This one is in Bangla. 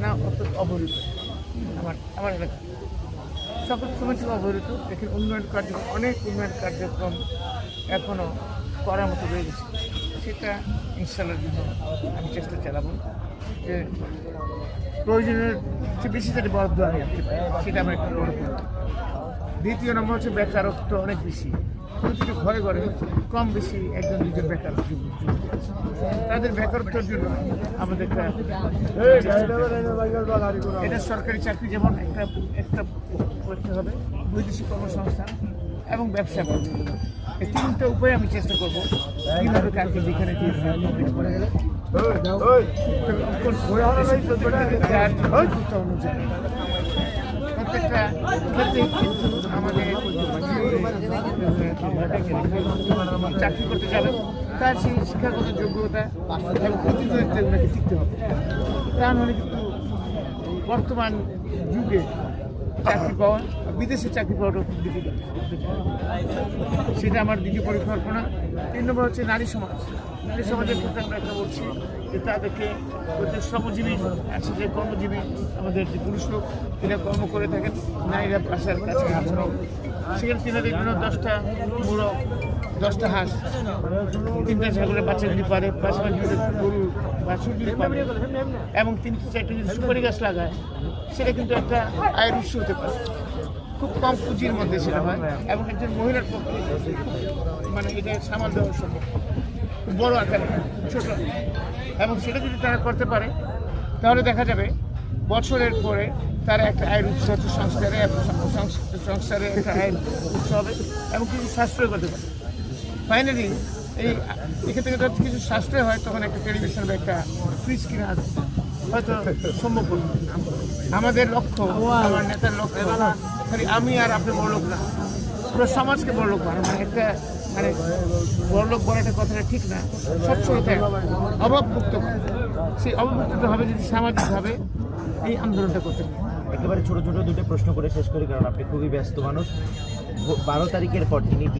থানা অবহেলিত। আমার এলাকা সকল সময় থেকে অবহেলিত। এখানে উন্নয়ন কার্যক্রম, অনেক উন্নয়ন কার্যক্রম এখনও করার মতো রয়ে গেছে। সেটা ইনশাল্লাহর জন্য আমি চেষ্টা চালাবো যে প্রয়োজনের চেয়ে বেশি যাতে বরাদ্দ আমি আনতে পারি, সেটা আমার একটা বড় কথা। দ্বিতীয় নম্বর হচ্ছে বেকারত্ব অনেক বেশি। প্রতিটি ঘরে ঘরে কম বেশি একজন দুজন বেকার যুবক আছে। তাদের বেকারত্বের জন্য আমাদের এটা সরকারি চাকরি যেমন একটা করতে হবে, বৈদেশিক কর্মসংস্থান এবং ব্যবসা করতে হবে। এই তিনটা উপায়ে আমি চেষ্টা করবো কীভাবে কালকে যেখানে অনুযায়ী প্রত্যেকটা ক্ষেত্রেই কিন্তু আমাদের চাকরি করতে যাবে তার সেই শিক্ষাগত যোগ্যতা এবং প্রতিযোগিতা এগুলোকে শিখতে হবে। তা নাহলে কিন্তু বর্তমান যুগে চাকরি পাওয়া, বিদেশে চাকরি পাওয়াটা খুব ডিফিকাল্ট। সেটা আমার দ্বিতীয় পরিকল্পনা। 3 নম্বর হচ্ছে নারী সমাজ। নারী সমাজের ক্ষেত্রে আমরা একটা বলছি যে তাদেরকে প্রত্যেক শ্রমজীবী আছে, যে কর্মজীবী আমাদের যে পুরুষ লোক এরা কর্ম করে থাকেন, নারীরা বাসার কাছে সেখানে তিনাদের জন্য 10টা মোরগ, 10টা হাঁস, 3টা ছাগলের বাচ্চা যদি পারে, পাশাপাশি গরু বাছুর যদি পারে এবং 3-4টা যদি সুপারি গাছ লাগায়, সেটা কিন্তু একটা আয়ের উৎস হতে পারে। খুব কম পুঁজির মধ্যে সেটা হয় এবং একজন মহিলার পক্ষে মানে এটা সামাল দেওয়া সম্ভব, খুব বড় আকারে, ছোট। এবং সেটা যদি তারা করতে পারে তাহলে দেখা যাবে বছরের পরে তারা একটা আয়ের উৎস হচ্ছে, সংসারে একটা আয়ের উৎস হবে এবং কিছু সাশ্রয় করতে পারে। ফাইনালি এক্ষেত্রে কিছু সাশ্রয় হয়, তখন একটা টেলিভিশন বা একটা ফ্রিজ কিনা হয়তো সম্ভব করবে। আমাদের লক্ষ্য, আমার নেতার লক্ষ্য খালি আমি আর আপনি বড়লোক না, পুরো সমাজকে বড়লোক বানানো। একটা বড়লোক বলাটা কথাটা ঠিক না, সচ্ছলতা অভাবমুক্ত। সেই অভাবমুক্ত হবে যদি সামাজিকভাবে এই আন্দোলনটা করতে পারে। একেবারে ছোট ছোট দুটো প্রশ্ন করে শেষ করি, কারণ আপনি খুবই ব্যস্ত মানুষ। 12 তারিখের পর তিনি